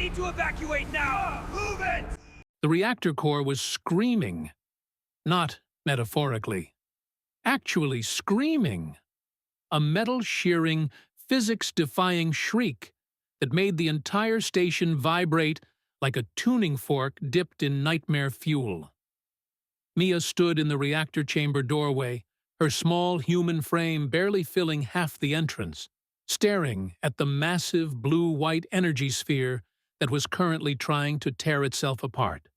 need to evacuate now! Move it! The reactor core was screaming. Not metaphorically. Actually screaming. A metal-shearing, physics-defying shriek that made the entire station vibrate like a tuning fork dipped in nightmare fuel. Mia stood in the reactor chamber doorway, her small human frame barely filling half the entrance, staring at the massive blue-white energy sphere that was currently trying to tear itself apart.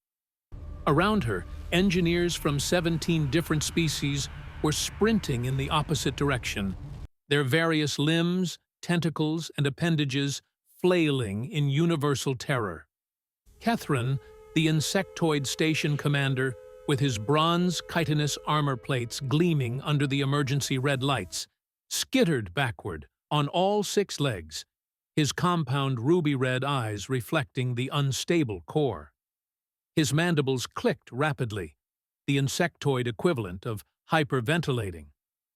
Around her, engineers from 17 different species were sprinting in the opposite direction, their various limbs, tentacles, and appendages flailing in universal terror. Catherine, the insectoid station commander, with his bronze chitinous armor plates gleaming under the emergency red lights, skittered backward on all 6 legs, his compound ruby-red eyes reflecting the unstable core. His mandibles clicked rapidly, the insectoid equivalent of hyperventilating.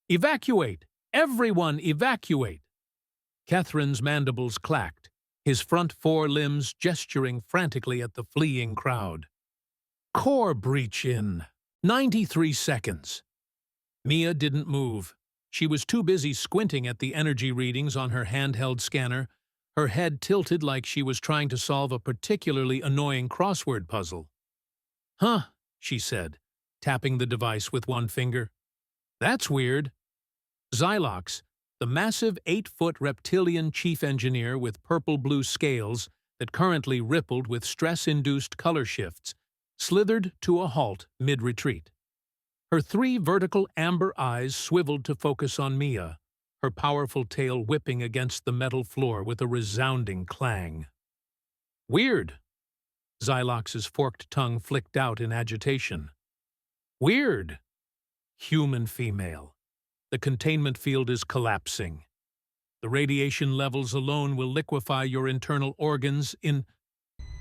"Evacuate! Everyone evacuate!" Catherine's mandibles clacked, his front 4 limbs gesturing frantically at the fleeing crowd. Core breach in 93 seconds. Mia didn't move. She was too busy squinting at the energy readings on her handheld scanner, her head tilted like she was trying to solve a particularly annoying crossword puzzle. "Huh," she said, tapping the device with one finger. "That's weird." Xylox, the massive 8-foot reptilian chief engineer with purple-blue scales that currently rippled with stress-induced color shifts, slithered to a halt mid-retreat. Her 3 vertical amber eyes swiveled to focus on Mia, her powerful tail whipping against the metal floor with a resounding clang. "Weird." Xylox's forked tongue flicked out in agitation. "Weird. Human female. The containment field is collapsing. The radiation levels alone will liquefy your internal organs in...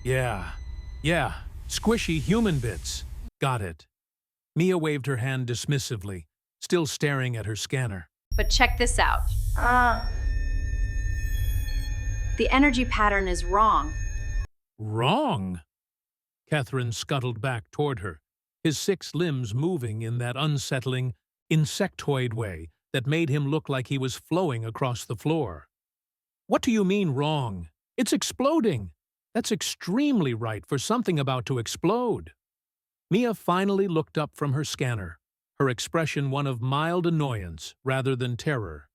Yeah, squishy human bits. Got it." Mia waved her hand dismissively, still staring at her scanner. But check this out. The energy pattern is wrong. "Wrong?" Catherine scuttled back toward her, his 6 limbs moving in that unsettling, insectoid way that made him look like he was flowing across the floor. "What do you mean wrong? It's exploding. That's extremely right for something about to explode." Mia finally looked up from her scanner, her expression one of mild annoyance rather than terror.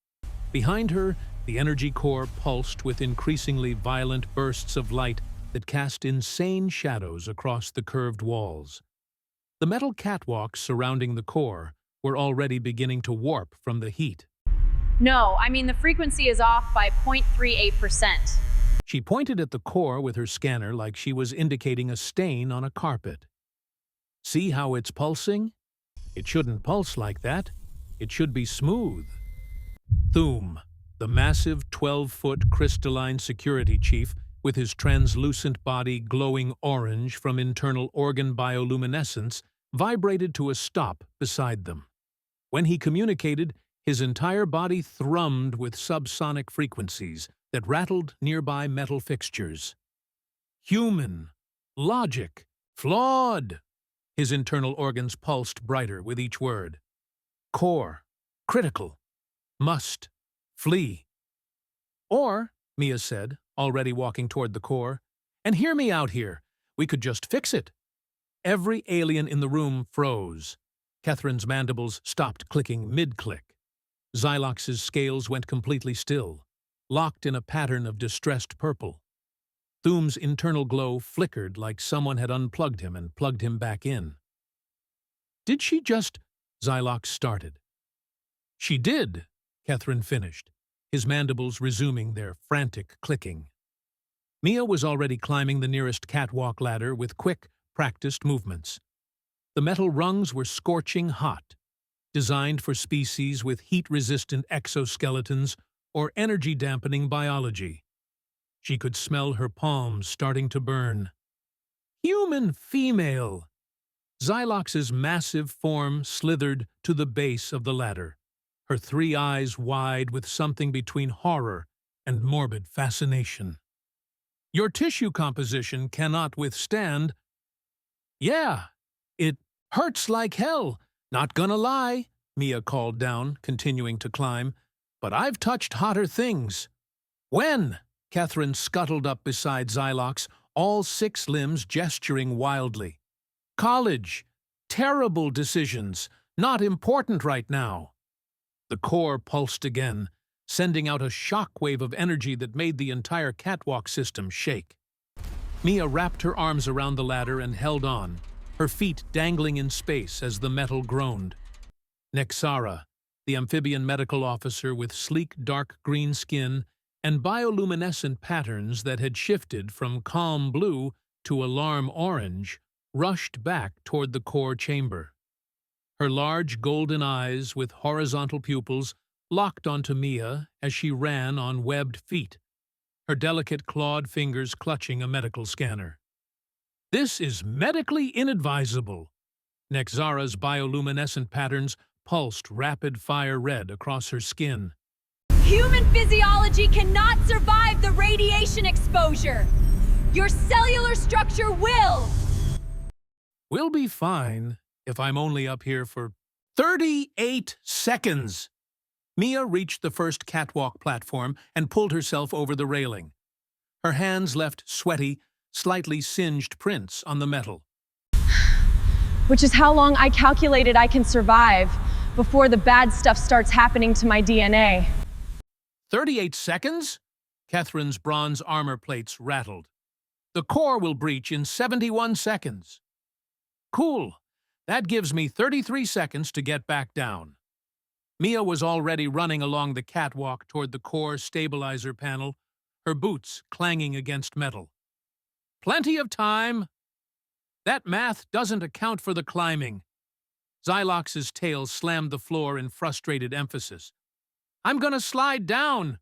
Behind her, the energy core pulsed with increasingly violent bursts of light that cast insane shadows across the curved walls. The metal catwalks surrounding the core were already beginning to warp from the heat. No, I mean the frequency is off by 0.38%. She pointed at the core with her scanner like she was indicating a stain on a carpet. "See how it's pulsing? It shouldn't pulse like that. It should be smooth." Thum, the massive 12-foot crystalline security chief with his translucent body glowing orange from internal organ bioluminescence, vibrated to a stop beside them. When he communicated, his entire body thrummed with subsonic frequencies that rattled nearby metal fixtures. "Human. Logic. Flawed." His internal organs pulsed brighter with each word. "Core. Critical. Must. Flee." "Or," Mia said, already walking toward the core, "and hear me out here, we could just fix it." Every alien in the room froze. Catherine's mandibles stopped clicking mid-click. Xylox's scales went completely still, locked in a pattern of distressed purple. Thum's internal glow flickered like someone had unplugged him and plugged him back in. "Did she just—" Xylox started. "She did," Catherine finished, his mandibles resuming their frantic clicking. Mia was already climbing the nearest catwalk ladder with quick, practiced movements. The metal rungs were scorching hot, designed for species with heat-resistant exoskeletons or energy-dampening biology. She could smell her palms starting to burn. "Human female!" Xylox's massive form slithered to the base of the ladder, her 3 eyes wide with something between horror and morbid fascination. Your tissue composition cannot withstand. Yeah, it hurts like hell. Not gonna lie, Mia called down, continuing to climb. But I've touched hotter things. When? Catherine scuttled up beside Xylox, all 6 limbs gesturing wildly. College. Terrible decisions. Not important right now. The core pulsed again, sending out a shockwave of energy that made the entire catwalk system shake. Mia wrapped her arms around the ladder and held on, her feet dangling in space as the metal groaned. Nexara, the amphibian medical officer with sleek dark green skin and bioluminescent patterns that had shifted from calm blue to alarm orange, rushed back toward the core chamber. Her large golden eyes with horizontal pupils locked onto Mia as she ran on webbed feet, her delicate clawed fingers clutching a medical scanner. This is medically inadvisable. Nexara's bioluminescent patterns pulsed rapid-fire red across her skin. Human physiology cannot survive the radiation exposure. Your cellular structure will. We'll be fine if I'm only up here for 38 seconds. Mia reached the first catwalk platform and pulled herself over the railing. Her hands left sweaty, slightly singed prints on the metal. Which is how long I calculated I can survive before the bad stuff starts happening to my DNA. 38 seconds? Catherine's bronze armor plates rattled. The core will breach in 71 seconds. Cool. That gives me 33 seconds to get back down. Mia was already running along the catwalk toward the core stabilizer panel, her boots clanging against metal. Plenty of time. That math doesn't account for the climbing. Xylox's tail slammed the floor in frustrated emphasis. I'm gonna slide down.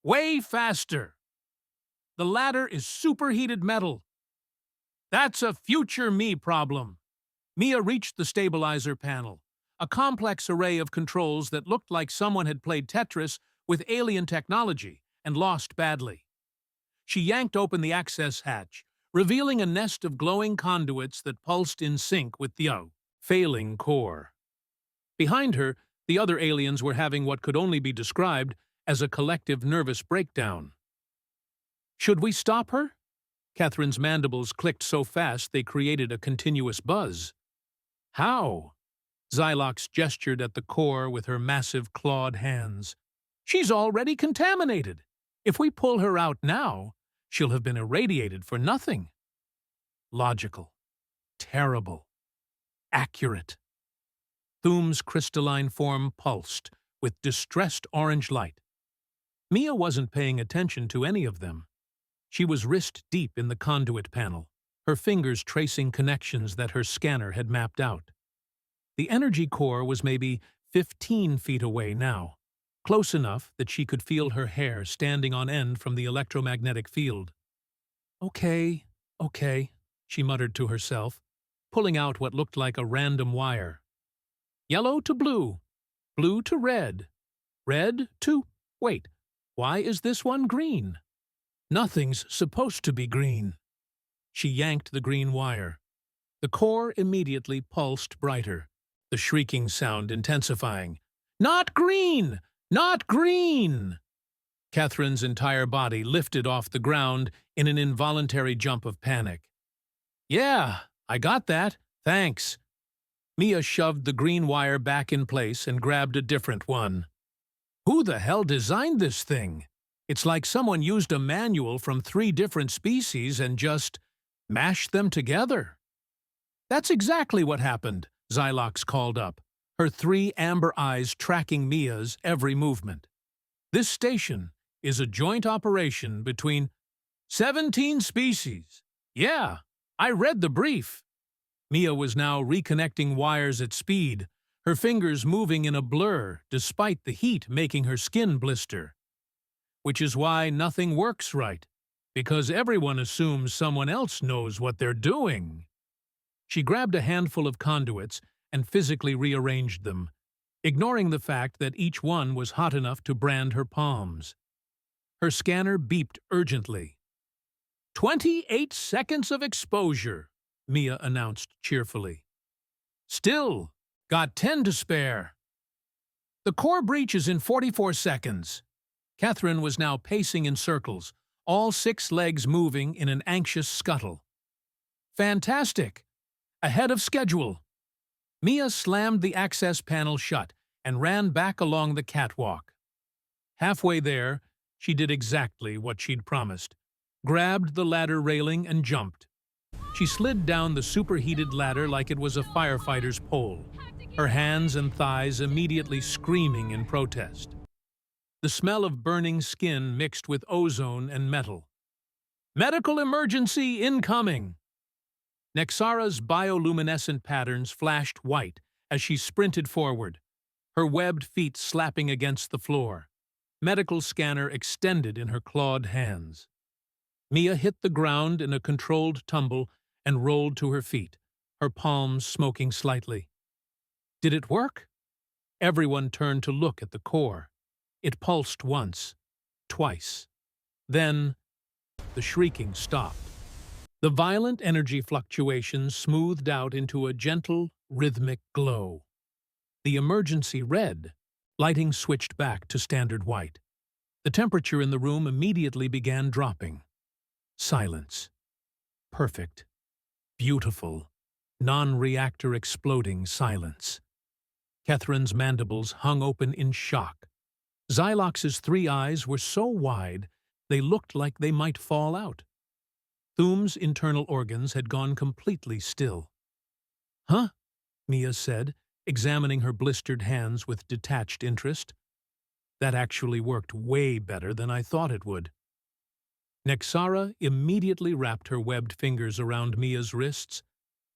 Way faster. The ladder is superheated metal. That's a future me problem. Mia reached the stabilizer panel, a complex array of controls that looked like someone had played Tetris with alien technology and lost badly. She yanked open the access hatch, revealing a nest of glowing conduits that pulsed in sync with the failing core. Behind her, the other aliens were having what could only be described as a collective nervous breakdown. Should we stop her? Catherine's mandibles clicked so fast they created a continuous buzz. How? Xylox gestured at the core with her massive clawed hands. She's already contaminated. If we pull her out now, she'll have been irradiated for nothing. Logical. Terrible. Accurate. Thume's crystalline form pulsed with distressed orange light. Mia wasn't paying attention to any of them. She was wrist-deep in the conduit panel, her fingers tracing connections that her scanner had mapped out. The energy core was maybe 15 feet away now, close enough that she could feel her hair standing on end from the electromagnetic field. Okay, she muttered to herself, pulling out what looked like a random wire. Yellow to blue, blue to red, red to... Wait, why is this one green? Nothing's supposed to be green. She yanked the green wire. The core immediately pulsed brighter, the shrieking sound intensifying. Not green! Not green! Catherine's entire body lifted off the ground in an involuntary jump of panic. Yeah, I got that. Thanks. Mia shoved the green wire back in place and grabbed a different one. Who the hell designed this thing? It's like someone used a manual from 3 different species and just mashed them together. That's exactly what happened, Xylox called up, her 3 amber eyes tracking Mia's every movement. This station is a joint operation between 17 species. Yeah, I read the brief. Mia was now reconnecting wires at speed, her fingers moving in a blur despite the heat making her skin blister. Which is why nothing works right, because everyone assumes someone else knows what they're doing. She grabbed a handful of conduits and physically rearranged them, ignoring the fact that each one was hot enough to brand her palms. Her scanner beeped urgently. "28 seconds of exposure," Mia announced cheerfully. "Still, got 10 to spare." "The core breach is in 44 seconds." Catherine was now pacing in circles, all 6 legs moving in an anxious scuttle. "Fantastic! Ahead of schedule." Mia slammed the access panel shut and ran back along the catwalk. Halfway there, she did exactly what she'd promised, grabbed the ladder railing and jumped. She slid down the superheated ladder like it was a firefighter's pole, her hands and thighs immediately screaming in protest. The smell of burning skin mixed with ozone and metal. "Medical emergency incoming!" Nexara's bioluminescent patterns flashed white as she sprinted forward, her webbed feet slapping against the floor, medical scanner extended in her clawed hands. Mia hit the ground in a controlled tumble and rolled to her feet, her palms smoking slightly. Did it work? Everyone turned to look at the core. It pulsed once, twice. Then the shrieking stopped. The violent energy fluctuations smoothed out into a gentle, rhythmic glow. The emergency red, lighting switched back to standard white. The temperature in the room immediately began dropping. Silence. Perfect. Beautiful. Non-reactor exploding silence. Catherine's mandibles hung open in shock. Xylox's 3 eyes were so wide they looked like they might fall out. Thuum's internal organs had gone completely still. "Huh?" Mia said, examining her blistered hands with detached interest. "That actually worked way better than I thought it would." Nexara immediately wrapped her webbed fingers around Mia's wrists,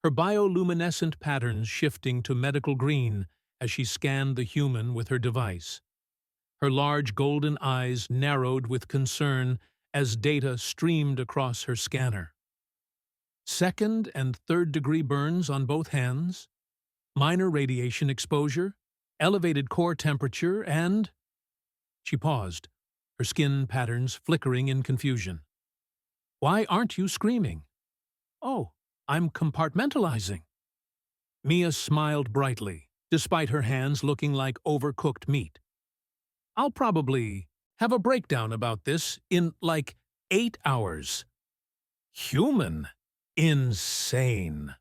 her bioluminescent patterns shifting to medical green as she scanned the human with her device. Her large golden eyes narrowed with concern as data streamed across her scanner. 2nd and 3rd degree burns on both hands, minor radiation exposure, elevated core temperature, and... She paused, her skin patterns flickering in confusion. "Why aren't you screaming?" "Oh, I'm compartmentalizing." Mia smiled brightly, despite her hands looking like overcooked meat. "I'll probably have a breakdown about this in, like, 8 hours." "Human? Insane."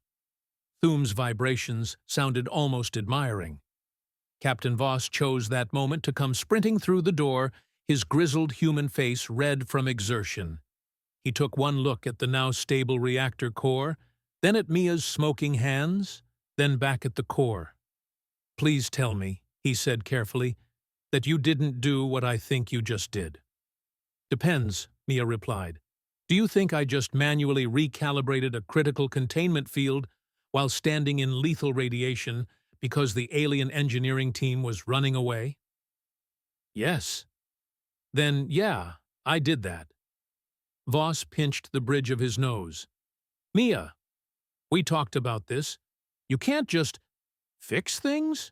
Thuum's vibrations sounded almost admiring. Captain Voss chose that moment to come sprinting through the door, his grizzled human face red from exertion. He took one look at the now stable reactor core, then at Mia's smoking hands, then back at the core. "Please tell me," he said carefully, "that you didn't do what I think you just did." "Depends," Mia replied. "Do you think I just manually recalibrated a critical containment field while standing in lethal radiation because the alien engineering team was running away?" "Yes." "Then, yeah, I did that." Voss pinched the bridge of his nose. "Mia, we talked about this. You can't just fix things?"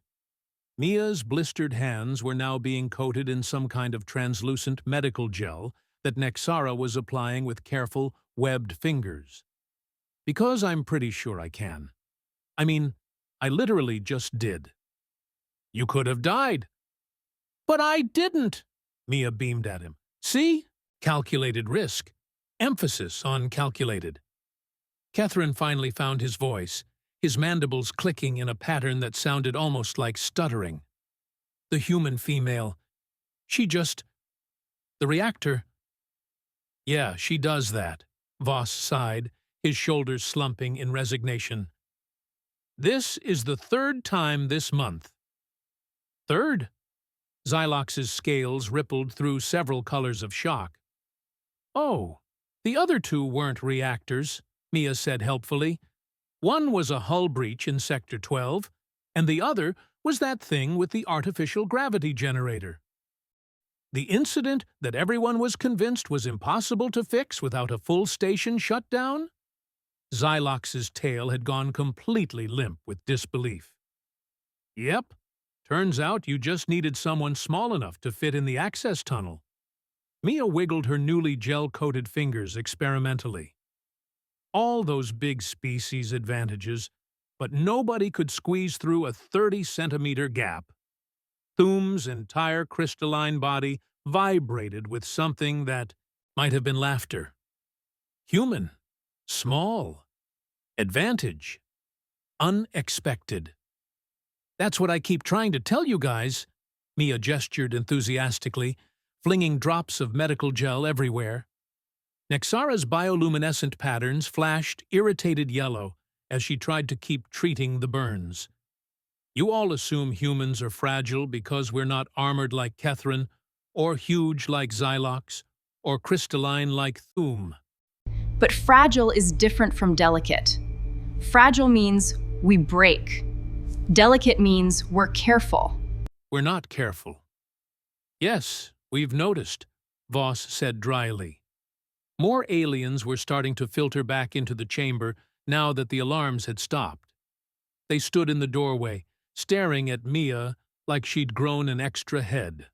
Mia's blistered hands were now being coated in some kind of translucent medical gel that Nexara was applying with careful, webbed fingers. "Because I'm pretty sure I can. I mean, I literally just did." "You could have died." "But I didn't," Mia beamed at him. "See? Calculated risk. Emphasis on calculated." Catherine finally found his voice, his mandibles clicking in a pattern that sounded almost like stuttering. "The human female. She just... The reactor..." "Yeah, she does that," Voss sighed, his shoulders slumping in resignation. "This is the 3rd time this month." "3rd?" Xylox's scales rippled through several colors of shock. "Oh, the other 2 weren't reactors," Mia said helpfully. "One was a hull breach in Sector 12, and the other was that thing with the artificial gravity generator. The incident that everyone was convinced was impossible to fix without a full station shutdown?" Xylox's tail had gone completely limp with disbelief. "Yep. Turns out you just needed someone small enough to fit in the access tunnel." Mia wiggled her newly gel-coated fingers experimentally. All those big species advantages, but nobody could squeeze through a 30-centimeter gap. Thuum's entire crystalline body vibrated with something that might have been laughter. Human. Small. Advantage. Unexpected. That's what I keep trying to tell you guys, Mia gestured enthusiastically, flinging drops of medical gel everywhere. Nexara's bioluminescent patterns flashed irritated yellow as she tried to keep treating the burns. You all assume humans are fragile because we're not armored like Kethryn, or huge like Xylox, or crystalline like Thuum. But fragile is different from delicate. Fragile means we break. Delicate means we're careful. We're not careful. Yes, we've noticed, Voss said dryly. More aliens were starting to filter back into the chamber now that the alarms had stopped. They stood in the doorway, staring at Mia like she'd grown an extra head.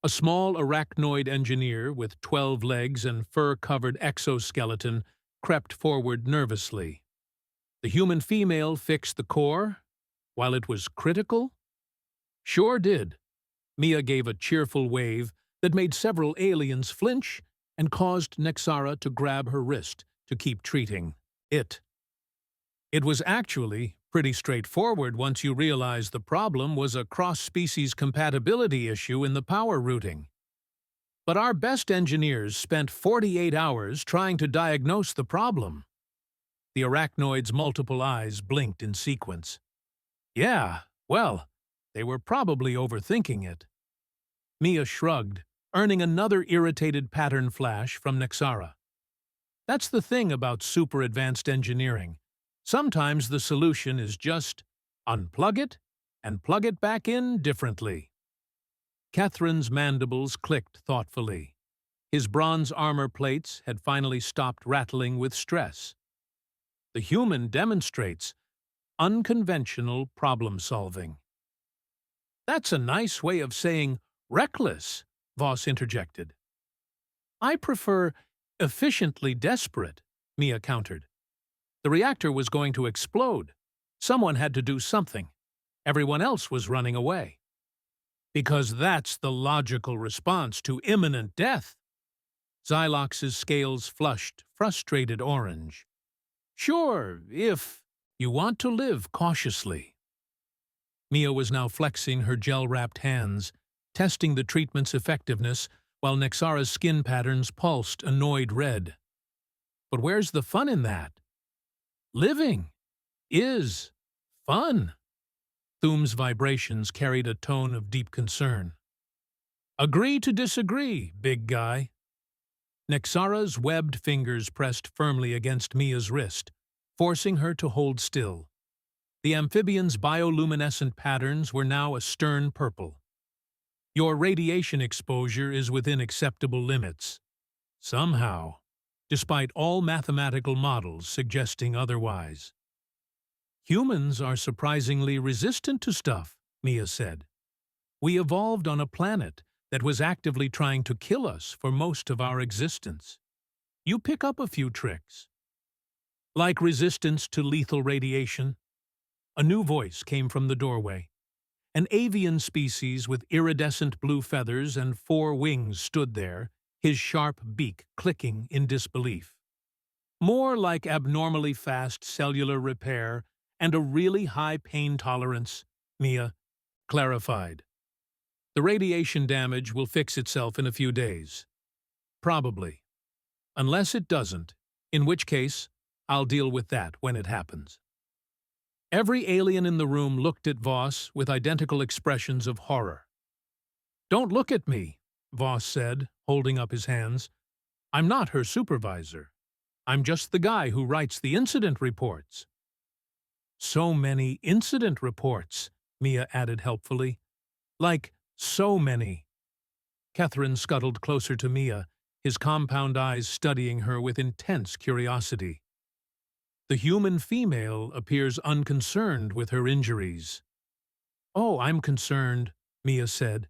A small arachnoid engineer with 12 legs and fur-covered exoskeleton crept forward nervously. The human female fixed the core, while it was critical? Sure did. Mia gave a cheerful wave that made several aliens flinch and caused Nexara to grab her wrist to keep treating it. It was actually pretty straightforward once you realize the problem was a cross-species compatibility issue in the power routing. But our best engineers spent 48 hours trying to diagnose the problem. The arachnoid's multiple eyes blinked in sequence. Yeah, well, they were probably overthinking it. Mia shrugged, earning another irritated pattern flash from Nexara. That's the thing about super-advanced engineering. Sometimes the solution is just unplug it and plug it back in differently. Kethryn's mandibles clicked thoughtfully. His bronze armor plates had finally stopped rattling with stress. The human demonstrates unconventional problem-solving. That's a nice way of saying reckless, Voss interjected. I prefer efficiently desperate, Mia countered. The reactor was going to explode. Someone had to do something. Everyone else was running away. Because that's the logical response to imminent death. Xylox's scales flushed, frustrated orange. Sure, if you want to live cautiously. Mia was now flexing her gel-wrapped hands, testing the treatment's effectiveness while Nexara's skin patterns pulsed annoyed red. But where's the fun in that? Living is fun. Thuum's vibrations carried a tone of deep concern. Agree to disagree, big guy. Nexara's webbed fingers pressed firmly against Mia's wrist, forcing her to hold still. The amphibian's bioluminescent patterns were now a stern purple. Your radiation exposure is within acceptable limits. Somehow, despite all mathematical models suggesting otherwise. Humans are surprisingly resistant to stuff, Mia said. We evolved on a planet that was actively trying to kill us for most of our existence. You pick up a few tricks. Like resistance to lethal radiation. A new voice came from the doorway. An avian species with iridescent blue feathers and 4 wings stood there, his sharp beak clicking in disbelief. More like abnormally fast cellular repair and a really high pain tolerance, Mia clarified. The radiation damage will fix itself in a few days. Probably. Unless it doesn't, in which case, I'll deal with that when it happens. Every alien in the room looked at Voss with identical expressions of horror. Don't look at me, Voss said, holding up his hands. I'm not her supervisor. I'm just the guy who writes the incident reports. So many incident reports, Mia added helpfully. Like, so many. Kethryn scuttled closer to Mia, his compound eyes studying her with intense curiosity. The human female appears unconcerned with her injuries. Oh, I'm concerned, Mia said,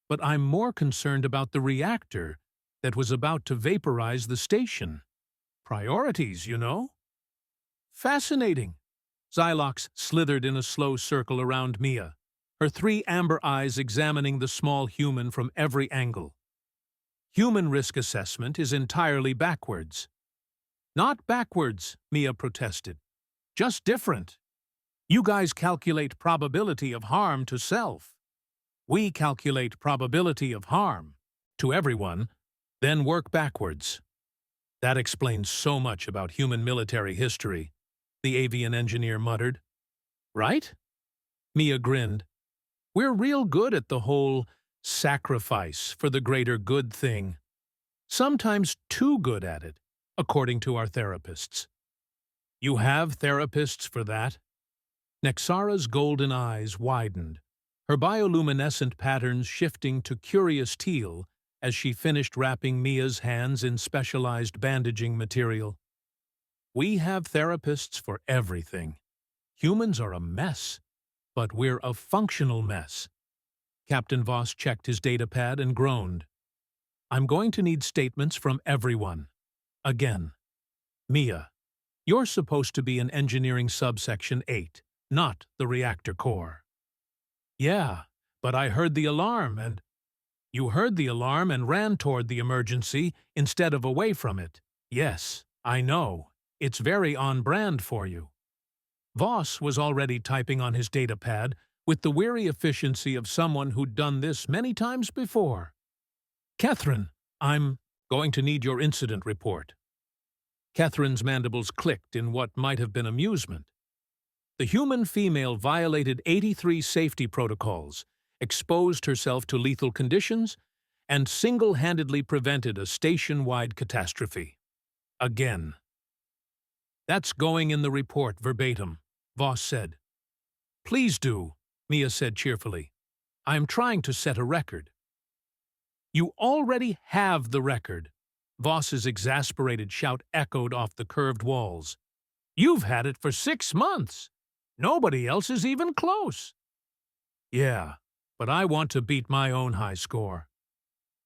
but I'm more concerned about the reactor that was about to vaporize the station. Priorities, you know? Fascinating. Xylox slithered in a slow circle around Mia, her 3 amber eyes examining the small human from every angle. Human risk assessment is entirely backwards. Not backwards, Mia protested. Just different. You guys calculate probability of harm to self. We calculate probability of harm to everyone, then work backwards. That explains so much about human military history, the avian engineer muttered. Right? Mia grinned. We're real good at the whole sacrifice for the greater good thing. Sometimes too good at it, according to our therapists. You have therapists for that? Nexara's golden eyes widened, her bioluminescent patterns shifting to curious teal as she finished wrapping Mia's hands in specialized bandaging material. We have therapists for everything. Humans are a mess, but we're a functional mess. Captain Voss checked his datapad and groaned. I'm going to need statements from everyone. Again. Mia, you're supposed to be in Engineering Subsection 8, not the reactor core. Yeah, but I heard the alarm and... You heard the alarm and ran toward the emergency instead of away from it. Yes, I know. It's very on-brand for you. Voss was already typing on his datapad with the weary efficiency of someone who'd done this many times before. Catherine, I'm going to need your incident report. Catherine's mandibles clicked in what might have been amusement. The human female violated 83 safety protocols, exposed herself to lethal conditions, and single-handedly prevented a station-wide catastrophe. Again. That's going in the report verbatim, Voss said. Please do, Mia said cheerfully. I am trying to set a record. You already have the record, Voss's exasperated shout echoed off the curved walls. You've had it for 6 months. Nobody else is even close. Yeah, but I want to beat my own high score.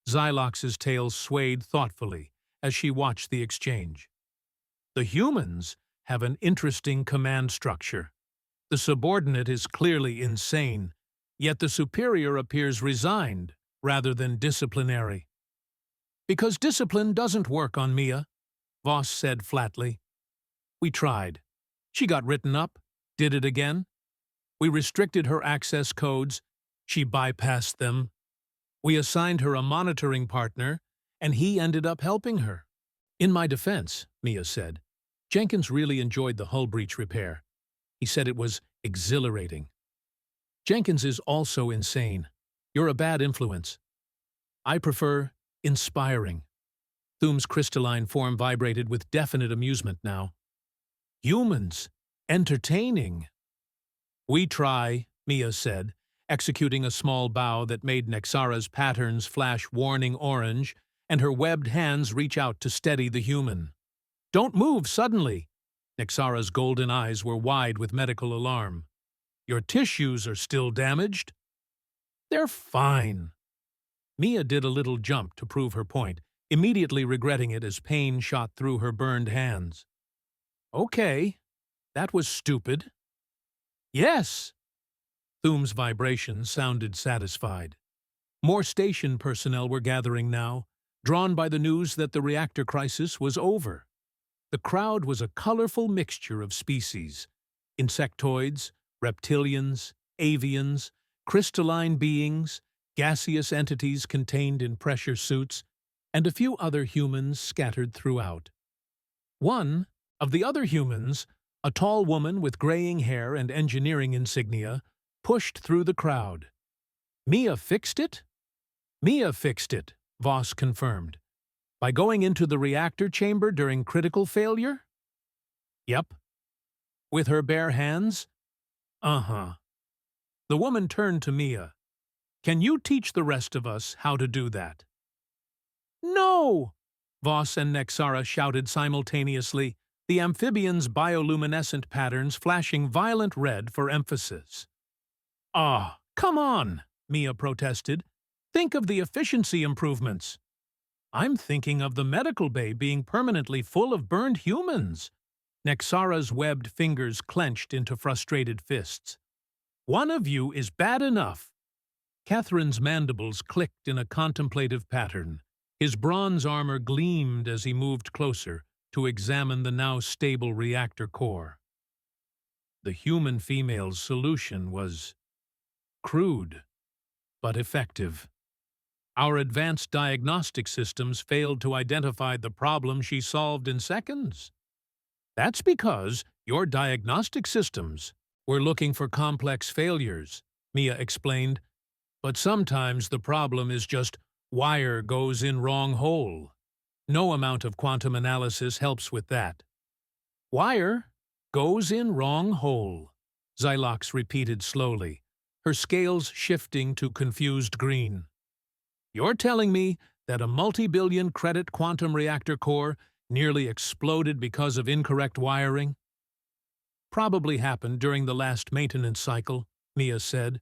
Xylox's tail swayed thoughtfully as she watched the exchange. The humans have an interesting command structure. The subordinate is clearly insane, yet the superior appears resigned rather than disciplinary. Because discipline doesn't work on Mia, Voss said flatly. We tried. She got written up, did it again. We restricted her access codes. She bypassed them. We assigned her a monitoring partner, and he ended up helping her. In my defense, Mia said, Jenkins really enjoyed the hull breach repair. He said it was exhilarating. Jenkins is also insane. You're a bad influence. I prefer inspiring. Thume's crystalline form vibrated with definite amusement now. Humans. Entertaining. We try, Mia said, executing a small bow that made Nexara's patterns flash warning orange and her webbed hands reach out to steady the human. Don't move suddenly. Nexara's golden eyes were wide with medical alarm. Your tissues are still damaged? They're fine. Mia did a little jump to prove her point, immediately regretting it as pain shot through her burned hands. Okay, that was stupid. Yes. Thume's vibration sounded satisfied. More station personnel were gathering now, drawn by the news that the reactor crisis was over. The crowd was a colorful mixture of species: insectoids, reptilians, avians, crystalline beings, gaseous entities contained in pressure suits, and a few other humans scattered throughout. One of the other humans, a tall woman with graying hair and engineering insignia, pushed through the crowd. Mia fixed it? Mia fixed it, Voss confirmed. By going into the reactor chamber during critical failure? Yep. With her bare hands? Uh-huh. The woman turned to Mia. Can you teach the rest of us how to do that? No! Voss and Nexara shouted simultaneously, the amphibian's bioluminescent patterns flashing violent red for emphasis. Ah, come on, Mia protested. Think of the efficiency improvements. I'm thinking of the medical bay being permanently full of burned humans. Nexara's webbed fingers clenched into frustrated fists. One of you is bad enough. Catherine's mandibles clicked in a contemplative pattern. His bronze armor gleamed as he moved closer to examine the now stable reactor core. The human female's solution was crude, but effective. Our advanced diagnostic systems failed to identify the problem she solved in seconds. That's because your diagnostic systems were looking for complex failures, Mia explained. But sometimes the problem is just wire goes in wrong hole. No amount of quantum analysis helps with that. Wire goes in wrong hole, Xylox repeated slowly, her scales shifting to confused green. You're telling me that a multi-billion credit quantum reactor core nearly exploded because of incorrect wiring? Probably happened during the last maintenance cycle, Mia said.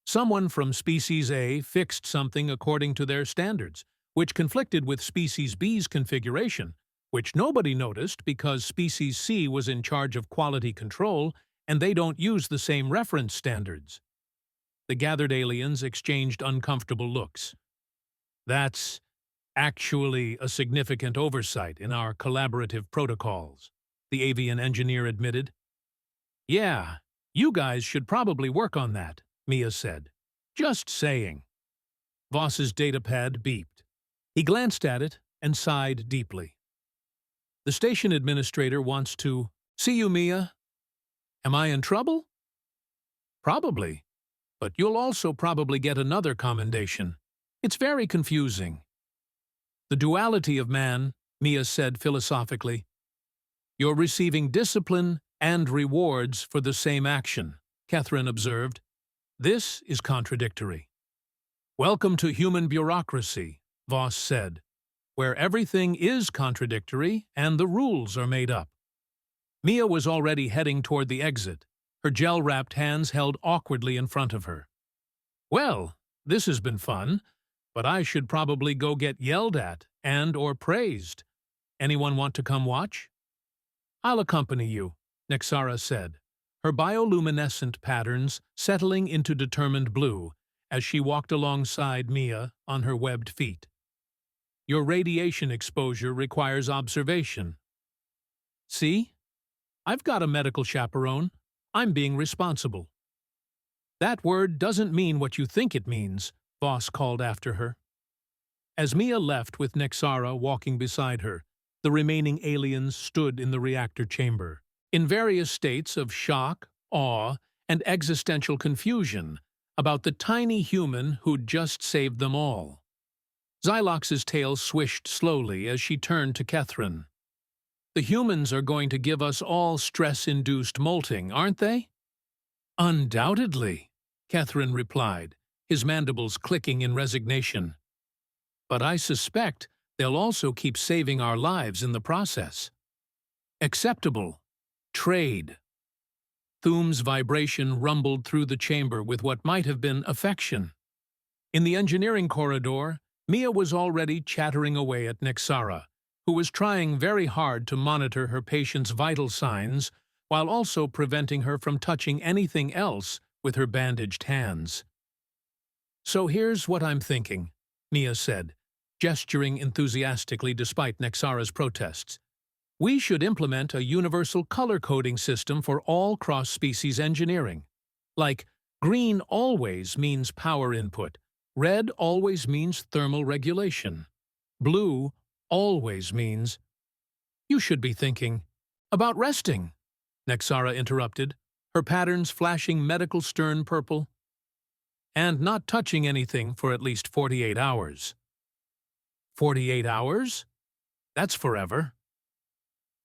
Someone from Species A fixed something according to their standards, which conflicted with Species B's configuration, which nobody noticed because Species C was in charge of quality control and they don't use the same reference standards. The gathered aliens exchanged uncomfortable looks. That's actually a significant oversight in our collaborative protocols, the avian engineer admitted. Yeah, you guys should probably work on that, Mia said. Just saying. Voss's datapad beeped. He glanced at it and sighed deeply. The station administrator wants to see you, Mia. Am I in trouble? Probably. But you'll also probably get another commendation. It's very confusing. The duality of man, Mia said philosophically. You're receiving discipline and rewards for the same action, Catherine observed. This is contradictory. Welcome to human bureaucracy, Voss said, where everything is contradictory and the rules are made up. Mia was already heading toward the exit, her gel-wrapped hands held awkwardly in front of her. Well, this has been fun, but I should probably go get yelled at and/or praised. Anyone want to come watch? I'll accompany you, Nexara said, her bioluminescent patterns settling into determined blue as she walked alongside Mia on her webbed feet. Your radiation exposure requires observation. See? I've got a medical chaperone. I'm being responsible. That word doesn't mean what you think it means, Voss called after her. As Mia left with Nexara walking beside her, the remaining aliens stood in the reactor chamber, in various states of shock, awe, and existential confusion about the tiny human who'd just saved them all. Xylox's tail swished slowly as she turned to Catherine. The humans are going to give us all stress-induced molting, aren't they? Undoubtedly, Catherine replied, his mandibles clicking in resignation. But I suspect they'll also keep saving our lives in the process. Acceptable. Trade. Thume's vibration rumbled through the chamber with what might have been affection. In the engineering corridor, Mia was already chattering away at Nexara, who was trying very hard to monitor her patient's vital signs while also preventing her from touching anything else with her bandaged hands. So here's what I'm thinking, Mia said, gesturing enthusiastically despite Nexara's protests. We should implement a universal color-coding system for all cross-species engineering. Like, green always means power input, red always means thermal regulation, blue always means... You should be thinking about resting, Nexara interrupted, her patterns flashing medical stern purple, and not touching anything for at least 48 hours. 48 hours? That's forever.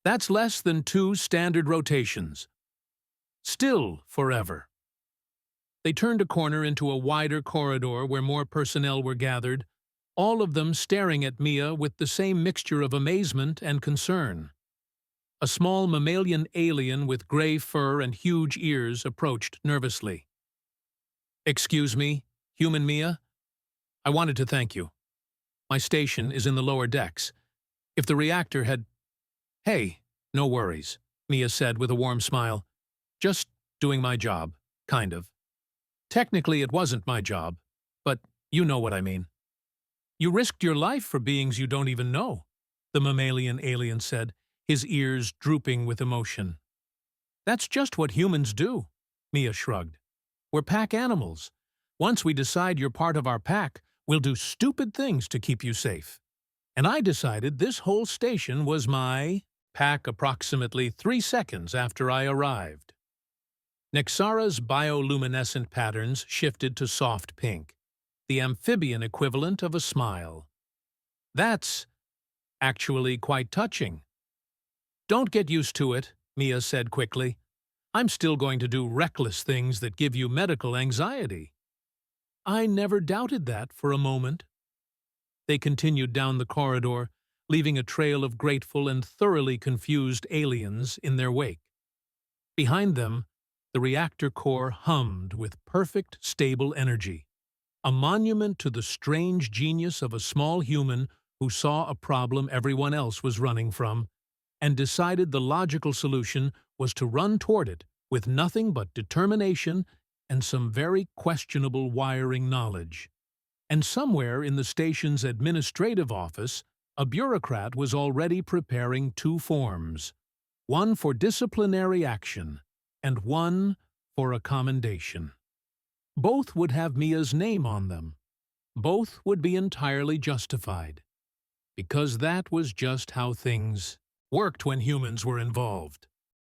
That's less than 2 standard rotations. Still forever. They turned a corner into a wider corridor where more personnel were gathered, all of them staring at Mia with the same mixture of amazement and concern. A small mammalian alien with gray fur and huge ears approached nervously. Excuse me, human Mia? I wanted to thank you. My station is in the lower decks. If the reactor had— Hey, no worries, Mia said with a warm smile. Just doing my job, kind of. Technically, it wasn't my job, but you know what I mean. You risked your life for beings you don't even know, the mammalian alien said, his ears drooping with emotion. That's just what humans do, Mia shrugged. We're pack animals. Once we decide you're part of our pack, we'll do stupid things to keep you safe. And I decided this whole station was my pack approximately 3 seconds after I arrived. Nexara's bioluminescent patterns shifted to soft pink, the amphibian equivalent of a smile. That's actually quite touching. Don't get used to it, Mia said quickly. I'm still going to do reckless things that give you medical anxiety. I never doubted that for a moment. They continued down the corridor, leaving a trail of grateful and thoroughly confused aliens in their wake. Behind them, the reactor core hummed with perfect, stable energy, a monument to the strange genius of a small human who saw a problem everyone else was running from and decided the logical solution was to run toward it with nothing but determination and some very questionable wiring knowledge. And somewhere in the station's administrative office, a bureaucrat was already preparing 2 forms, one for disciplinary action and one for a commendation. Both would have Mia's name on them. Both would be entirely justified, because that was just how things worked when humans were involved.